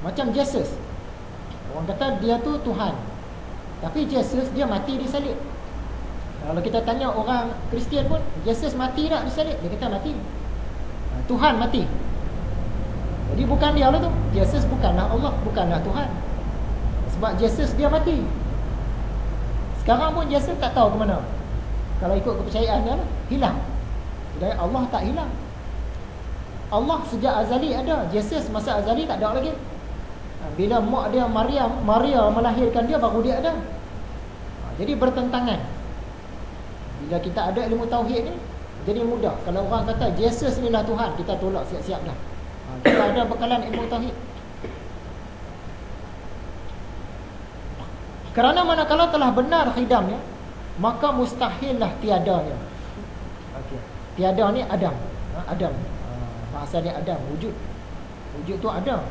Macam Jesus, orang kata dia tu Tuhan, tapi Jesus dia mati di salib. Kalau kita tanya orang Kristian pun, Jesus mati tak di salib? Dia kata mati. Tuhan mati. Jadi bukan dia lah tu. Jesus bukanlah Allah, bukanlah Tuhan. Sebab Jesus dia mati. Sekarang pun Jesus tak tahu ke mana. Kalau ikut kepercayaan dia, hilang. Jadi Allah tak hilang. Allah sejak azali ada. Jesus masa azali tak ada lagi. Bila mak dia Maria melahirkan dia, baru dia ada. Jadi bertentangan. Bila kita ada ilmu tauhid ni, jadi mudah. Kalau orang kata Jesus ni lah Tuhan, kita tolak siap-siap dah. Kita ada bekalan ilmu tauhid. Kerana manakala telah benar khidamnya, maka mustahillah tiadanya. Okey. Tiada ni Adam. Adam. Bahasa dia Adam, wujud. Wujud tu ada.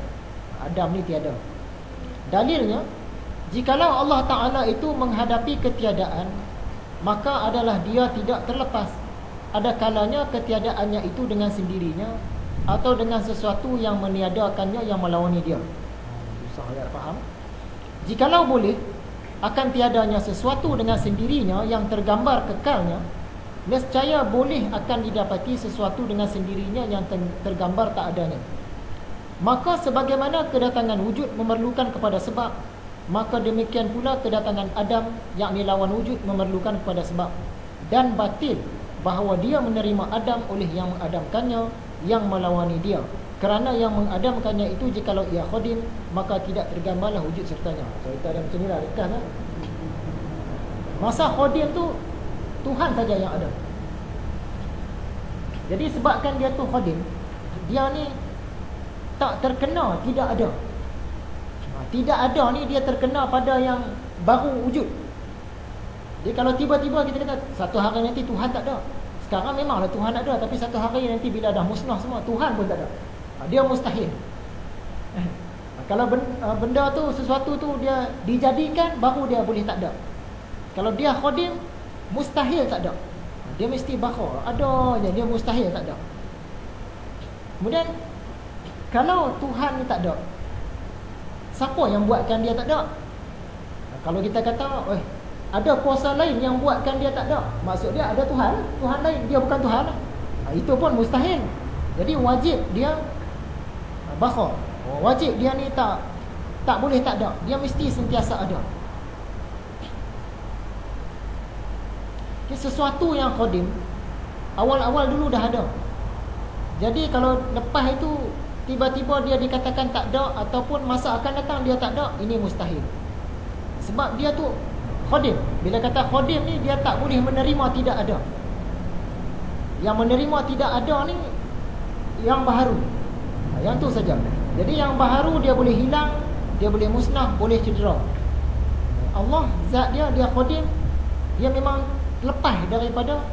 Adam ni tiada. Dalilnya, jikalau Allah Ta'ala itu menghadapi ketiadaan, maka adalah dia tidak terlepas. Ada kalanya ketiadaannya itu dengan sendirinya, atau dengan sesuatu yang meniadakannya, yang melawani dia. Susah nak faham. Jikalau boleh, akan tiadanya sesuatu dengan sendirinya yang tergambar kekalnya, nescaya boleh akan didapati sesuatu dengan sendirinya yang tergambar tak adanya. Maka sebagaimana kedatangan wujud memerlukan kepada sebab, maka demikian pula kedatangan Adam, yakni lawan wujud, memerlukan kepada sebab. Dan batil bahawa dia menerima Adam oleh yang mengadamkannya, yang melawani dia. Kerana yang mengadamkannya itu jikalau ia khadim, maka tidak tergambarlah wujud sertanya. Cerita dia macam ni lah, ringkas lah. Masa khadim tu Tuhan saja yang ada. Jadi sebabkan dia tu khadim, dia ni tak terkena tidak ada. Tidak ada ni dia terkena pada yang baru wujud. Jadi kalau tiba-tiba kita kata satu hari nanti Tuhan tak ada. Sekarang memanglah Tuhan ada, tapi satu hari nanti bila dah musnah semua, Tuhan pun tak ada. Dia mustahil. Kalau benda tu, sesuatu tu dia dijadikan, baru dia boleh tak ada. Kalau dia khadim, mustahil tak ada. Dia mesti bakar, ada je, dia mustahil tak ada. Kemudian kalau Tuhan ni tak ada, siapa yang buatkan dia tak ada? Kalau kita kata, ada kuasa lain yang buatkan dia tak ada, maksud dia ada Tuhan lain, dia bukan Tuhan. Itu pun mustahil. Jadi wajib dia bakar. Wajib dia ni tak boleh tak ada. Dia mesti sentiasa ada. Sesuatu yang qadim, awal-awal dulu dah ada. Jadi kalau lepas itu tiba-tiba dia dikatakan tak ada, ataupun masa akan datang dia tak ada, ini mustahil. Sebab dia tu khadim. Bila kata khadim ni, dia tak boleh menerima tidak ada. Yang menerima tidak ada ni yang baharu. Yang tu saja. Jadi yang baharu dia boleh hilang, dia boleh musnah, boleh cedera. Allah zat dia khadim, dia memang lepas daripada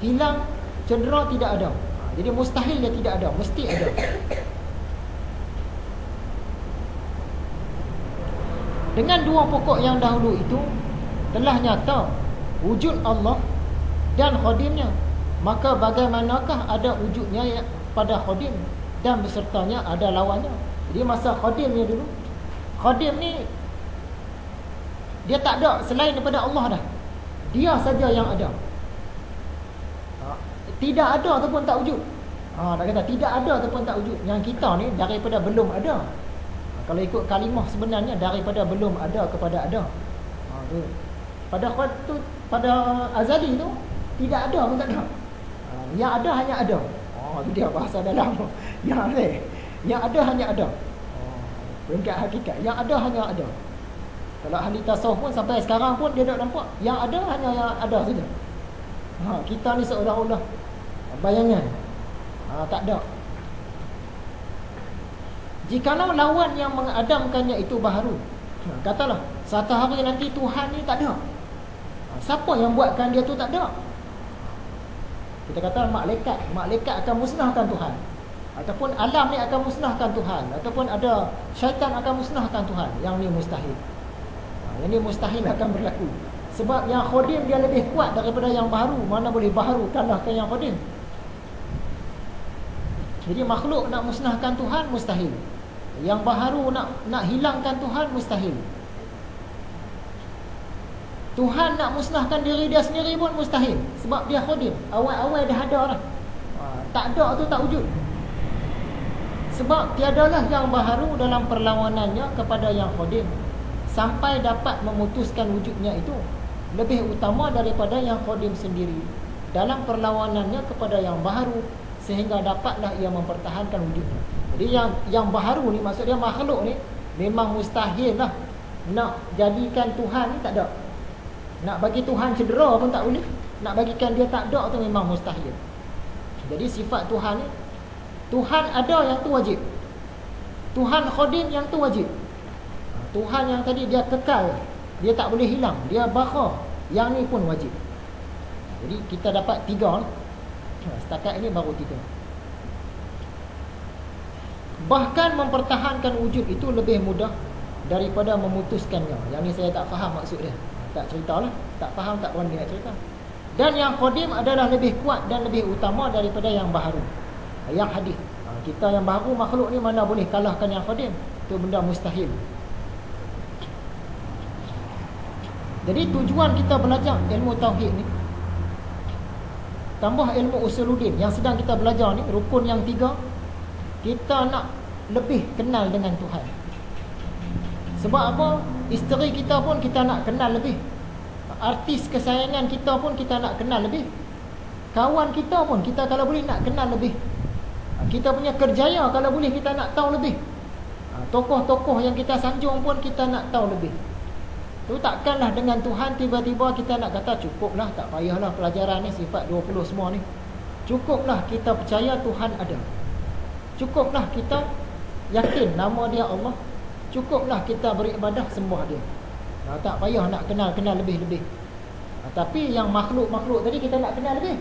hilang, cedera, tidak ada. Jadi mustahil dia tidak ada, mesti ada. Dengan dua pokok yang dahulu itu telah nyata wujud Allah dan khadimnya, maka bagaimanakah ada wujudnya pada khadim dan besertanya ada lawannya. Jadi masa khadimnya dulu, khadim ni dia tak ada selain daripada Allah dah. Dia saja yang ada. Tidak ada ataupun tak wujud. Tak kata tidak ada ataupun tak wujud. Yang kita ni daripada belum ada. Kalau ikut kalimah sebenarnya daripada belum ada kepada ada. Tu. Pada azali tu tidak ada pun tak ada. Yang ada hanya ada. Itu dia bahasa dalam. Yang ada hanya ada. Peringkat hakikat. Yang ada hanya ada. Kalau ahli tasawuf pun sampai sekarang pun dia tak nampak yang ada hanya yang ada saja. Kita ni seolah-olah bayangan. Tak ada. Jikalau lawan yang mengadamkannya itu baharu, katalah satu hari nanti Tuhan ni tak ada, siapa yang buatkan dia tu tak ada? Kita kata malaikat akan musnahkan Tuhan, ataupun alam ni akan musnahkan Tuhan, ataupun ada syaitan akan musnahkan Tuhan. Yang ni mustahil. Yang ni mustahil akan berlaku. Sebab yang khadim dia lebih kuat daripada yang baharu. Mana boleh baharu kalahkan yang khadim? Jadi makhluk nak musnahkan Tuhan mustahil. Yang baharu nak hilangkan Tuhan mustahil. Tuhan nak musnahkan diri dia sendiri pun mustahil. Sebab dia khadim. Awal-awal dah ada lah. Tak ada tu tak wujud. Sebab tiadalah yang baharu dalam perlawanannya kepada yang khadim sampai dapat memutuskan wujudnya itu lebih utama daripada yang khadim sendiri dalam perlawanannya kepada yang baharu, sehingga dapatlah ia mempertahankan wujudnya. Jadi yang baharu ni, maksudnya makhluk ni, memang mustahil lah nak jadikan Tuhan ni tak ada. Nak bagi Tuhan cedera pun tak boleh. Nak bagikan dia tak ada tu memang mustahil. Jadi sifat Tuhan ni, Tuhan ada yang tu wajib. Tuhan khadim yang tu wajib. Tuhan yang tadi dia kekal, dia tak boleh hilang, dia baqa, yang ni pun wajib. Jadi kita dapat 3 ni. Setakat ini baru 3. Bahkan mempertahankan wujud itu lebih mudah daripada memutuskannya. Yang ni saya tak faham maksud dia. Tak ceritalah, tak faham, tak berani nak cerita. Dan yang qadim adalah lebih kuat dan lebih utama daripada yang baharu. Yang hadis. Kita yang baharu, makhluk ni mana boleh kalahkan yang qadim? Itu benda mustahil. Jadi tujuan kita belajar ilmu tauhid ni, tambah ilmu usuluddin yang sedang kita belajar ni, rukun yang 3, kita nak lebih kenal dengan Tuhan. Sebab apa? Isteri kita pun kita nak kenal lebih. Artis kesayangan kita pun kita nak kenal lebih. Kawan kita pun kita kalau boleh nak kenal lebih. Kita punya kerjaya kalau boleh kita nak tahu lebih. Tokoh-tokoh yang kita sanjung pun kita nak tahu lebih. Tu takkanlah dengan Tuhan tiba-tiba kita nak kata cukuplah, tak payahlah pelajaran ni sifat 20 semua ni. Cukuplah kita percaya Tuhan ada. Cukuplah kita yakin nama dia Allah. Cukuplah kita beribadah sembah dia. Tak payah nak kenal lebih-lebih. Tapi yang makhluk-makhluk tadi kita nak kenal lebih.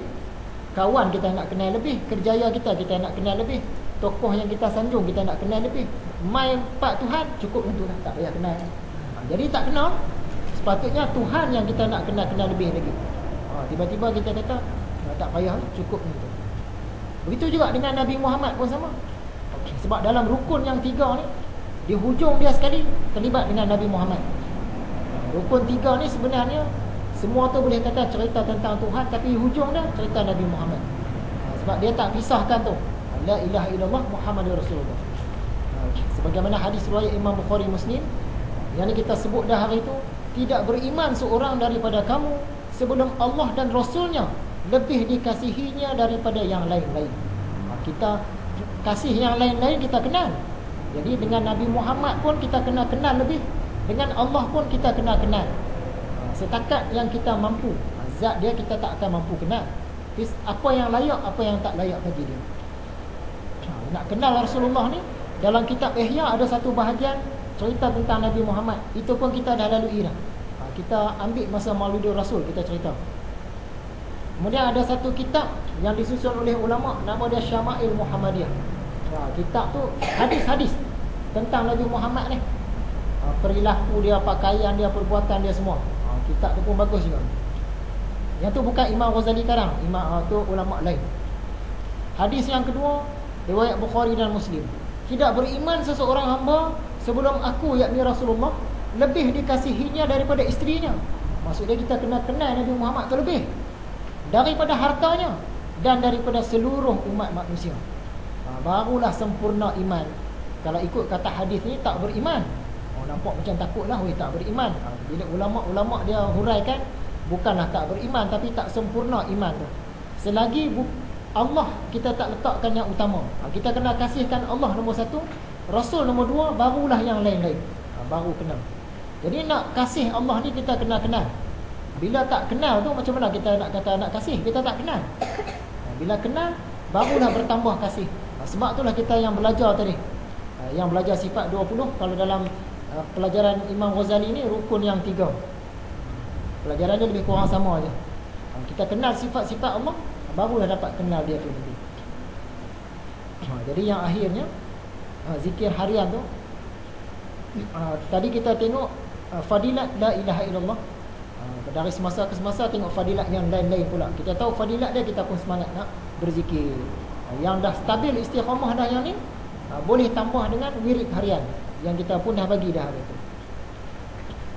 Kawan kita nak kenal lebih, kerjaya kita nak kenal lebih, tokoh yang kita sanjung kita nak kenal lebih. Mai Pak Tuhan cukup itu lah, tak payah kenal. Jadi tak kenal, sepatutnya Tuhan yang kita nak kenal lebih lagi. Tiba-tiba kita kata tak payah, cukup itu. Begitu juga dengan Nabi Muhammad pun sama. Sebab dalam rukun yang 3 ni, di hujung dia sekali terlibat dengan Nabi Muhammad. Rukun 3 ni sebenarnya semua tu boleh kata cerita tentang Tuhan, tapi hujung dia cerita Nabi Muhammad. Sebab dia tak pisahkan tu, la ilaha illallah Muhammadur Rasulullah. Sebagaimana hadis riwayat Imam Bukhari Muslim yang kita sebut dah hari itu, tidak beriman seorang daripada kamu sebelum Allah dan Rasulnya lebih dikasihinya daripada yang lain-lain. Kita kasih yang lain-lain kita kenal. Jadi dengan Nabi Muhammad pun kita kena kenal lebih. Dengan Allah pun kita kena kenal. Setakat yang kita mampu. Zat dia kita tak akan mampu kenal. Apa yang layak, apa yang tak layak bagi dia. Nak kenal Rasulullah ni, dalam kitab Ihya ada satu bahagian cerita tentang Nabi Muhammad. Itu pun kita dah lalui dah. Kita ambil masa Maulidur Rasul kita cerita. Kemudian ada satu kitab yang disusun oleh ulama, nama dia Syama'il Muhammadiyah. Kitab tu hadis-hadis tentang Nabi Muhammad ni. Perilaku dia, pakaian dia, perbuatan dia semua. Kitab tu pun bagus juga. Yang tu bukan Imam Ghazali karang, tu ulama lain. Hadis yang kedua, riwayat Bukhari dan Muslim. Tidak beriman seseorang hamba sebelum aku, yakni Rasulullah, lebih dikasihinya daripada isterinya. Maksudnya kita kena kenal Nabi Muhammad tu lebih daripada hartanya dan daripada seluruh umat manusia. Barulah sempurna iman. Kalau ikut kata hadis ni tak beriman, nampak macam takutlah, tak beriman. Bila ulama-ulama dia huraikan, bukanlah tak beriman, tapi tak sempurna iman tu. Selagi Allah kita tak letakkan yang utama. Kita kena kasihkan Allah nombor 1, Rasul nombor 2, barulah yang lain-lain. Baru kenal. Jadi nak kasih Allah ni kita kena kenal. Bila tak kenal tu macam mana kita nak kata nak kasih? Kita tak kenal. Bila kenal, barulah bertambah kasih. Sebab itulah kita yang belajar tadi, yang belajar sifat 20, kalau dalam pelajaran Imam Ghazali ni rukun yang 3. Pelajaran dia lebih kurang sama aja. Kita kenal sifat-sifat Allah, barulah dapat kenal dia tu nanti. Jadi yang akhirnya zikir harian tu, tadi kita tengok fadilat la ilaha illallah. Dari semasa ke semasa tengok fadilat yang lain-lain pula. Kita tahu fadilat dia, kita pun semangat nak berzikir. Yang dah stabil istiqamah dah yang ni, boleh tambah dengan wirid harian yang kita pun dah bagi dah hari itu.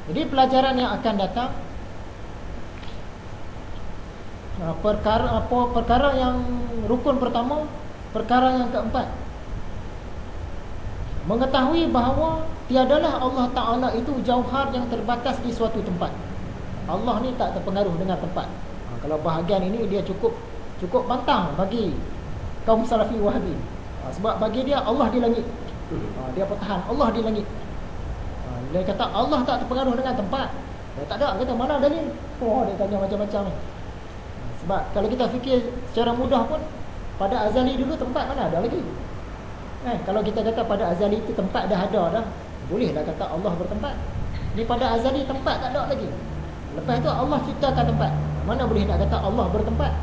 Jadi pelajaran yang akan datang, perkara yang rukun pertama, perkara yang keempat, mengetahui bahawa tiadalah Allah Ta'ala itu jauhar yang terbatas di suatu tempat. Allah ni tak terpengaruh dengan tempat. Kalau bahagian ini dia cukup bantang bagi kaum Salafi Wahabi. Sebab bagi dia Allah di langit. Dia pertahan Allah di langit. Dia kata Allah tak terpengaruh dengan tempat. Dia tak ada, kata mana dalil? Dia tanya macam-macam ni. Sebab kalau kita fikir secara mudah pun, pada azali dulu tempat mana ada lagi. Kalau kita kata pada azali itu tempat dah ada dah, bolehlah kata Allah bertempat. Ni pada azali tempat tak ada lagi. Lepas tu Allah ciptakan tempat. Mana boleh nak kata Allah bertempat?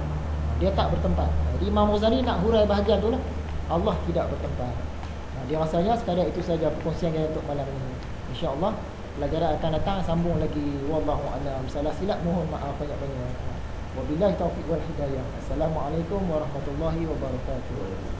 Dia tak bertempat. Jadi Imam Ghazali nak hurai bahagian tu lah. Allah tidak bertempat. Dia rasanya sekadar itu saja perkongsian kita untuk malam ini. InsyaAllah pelajaran akan datang sambung lagi. Wallahu a'lam. Salah silap mohon maaf banyak-banyak. Wabillahi taufiq wal hidayah. Assalamualaikum warahmatullahi wabarakatuh.